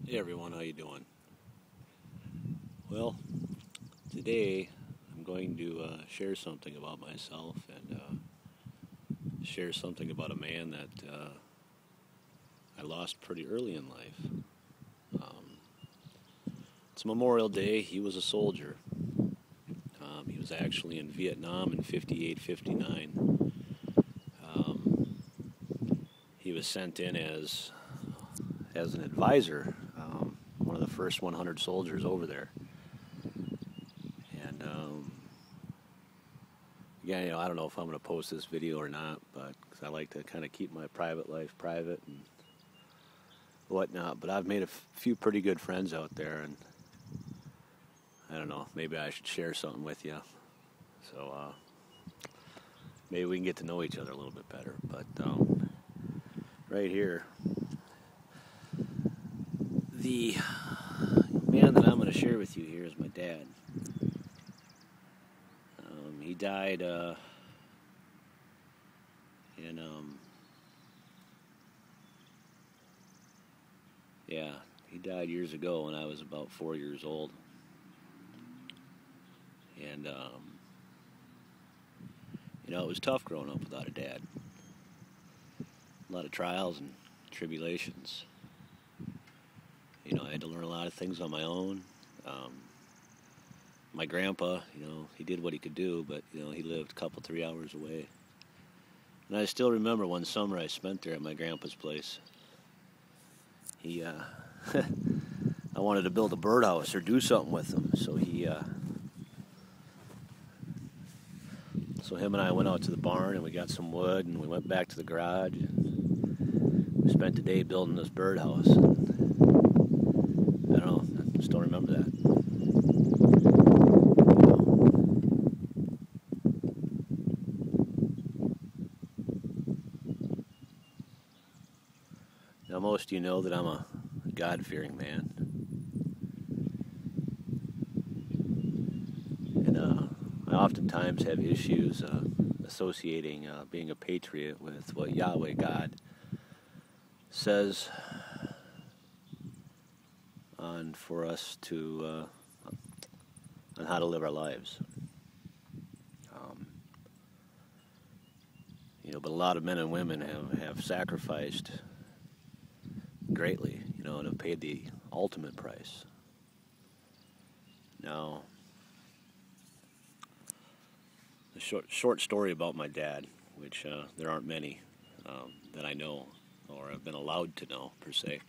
Hey everyone, how you doing? Well, today I'm going to share something about myself and share something about a man that I lost pretty early in life. Um, it's Memorial Day. He was a soldier. He was actually in Vietnam in 58, 59. Um, he was sent in as an advisor, one of the first 100 soldiers over there. And yeah, I don't know if I'm going to post this video or not, but cause I like to kind of keep my private life private and whatnot. But I've made a few pretty good friends out there, and I don't know, maybe I should share something with you. So maybe we can get to know each other a little bit better. But right here, the man that I'm going to share with you here is my dad. He died in yeah, he died years ago when I was about 4 years old. And, it was tough growing up without a dad. A lot of trials and tribulations. I had to learn a lot of things on my own. My grandpa, he did what he could do, but, he lived a couple, 3 hours away. And I still remember one summer I spent there at my grandpa's place. He, I wanted to build a birdhouse or do something with him, so him and I went out to the barn and we got some wood and we went back to the garage and we spent the day building this birdhouse. I don't know, I just don't remember that. Now most of you know that I'm a God-fearing man. And I oftentimes have issues associating being a patriot with what Yahweh God says for us to on how to live our lives. But a lot of men and women have sacrificed greatly, and have paid the ultimate price. Now, a short story about my dad, which there aren't many that I know or have been allowed to know, per se.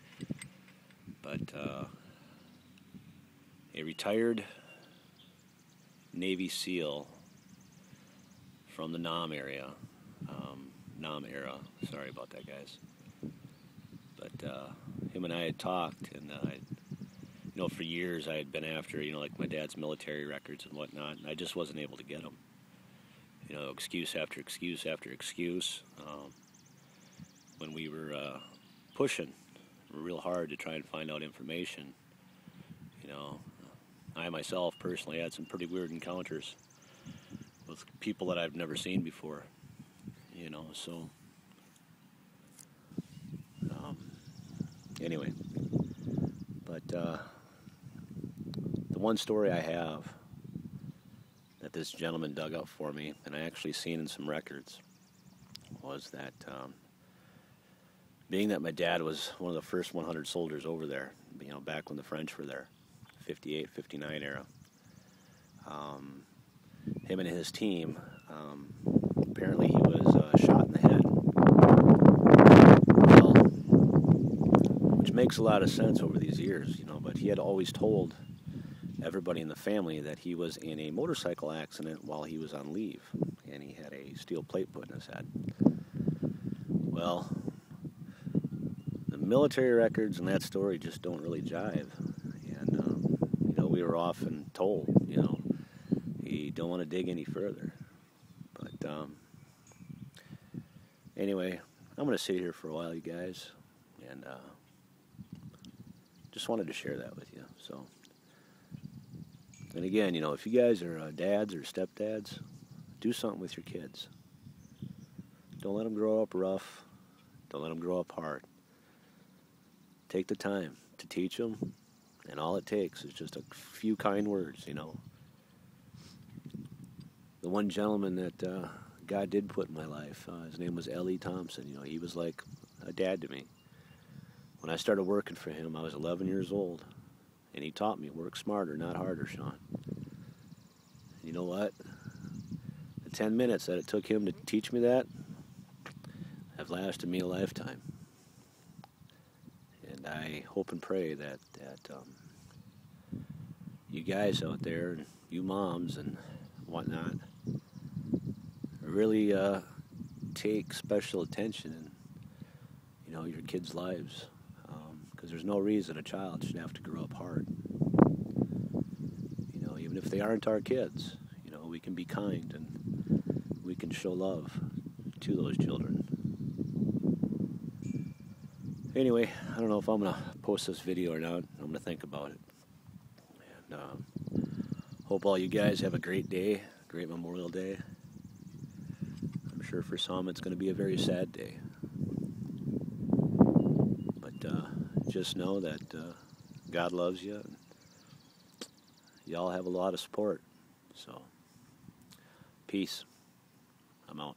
But a retired Navy SEAL from the Nam area, Nam era, sorry about that, guys. But him and I had talked, and for years I had been after, like my dad's military records and whatnot, and I just wasn't able to get them. Excuse after excuse after excuse. When we were pushing real hard to try and find out information, I myself personally had some pretty weird encounters with people that I've never seen before, so anyway, but the one story I have that this gentleman dug up for me, and I actually seen in some records, was that being that my dad was one of the first 100 soldiers over there, back when the French were there, 58, 59 era, him and his team, apparently he was shot in the head. Well, which makes a lot of sense over these years, but he had always told everybody in the family that he was in a motorcycle accident while he was on leave, and he had a steel plate put in his head. Well, the military records and that story just don't really jive, and we were often told, you don't want to dig any further. But anyway, I'm going to sit here for a while, you guys, and just wanted to share that with you. So, and again, if you guys are dads or stepdads, do something with your kids. Don't let them grow up rough. Don't let them grow up hard. take the time to teach them, and all it takes is just a few kind words, you know. The one gentleman that God did put in my life, his name was Ellie Thompson. You know, he was like a dad to me. When I started working for him, I was 11 years old, and he taught me work smarter, not harder, Sean. You know what? The 10 minutes that it took him to teach me that have lasted me a lifetime. And I hope and pray that you guys out there, and you moms and whatnot, really take special attention in, you know, your kids' lives, because there's no reason a child should have to grow up hard. You know, even if they aren't our kids, you know, we can be kind and we can show love to those children. Anyway, I don't know if I'm going to post this video or not. I'm going to think about it. And hope all you guys have a great day, great Memorial Day. I'm sure for some it's going to be a very sad day. But just know that God loves you, and y'all have a lot of support. So, peace. I'm out.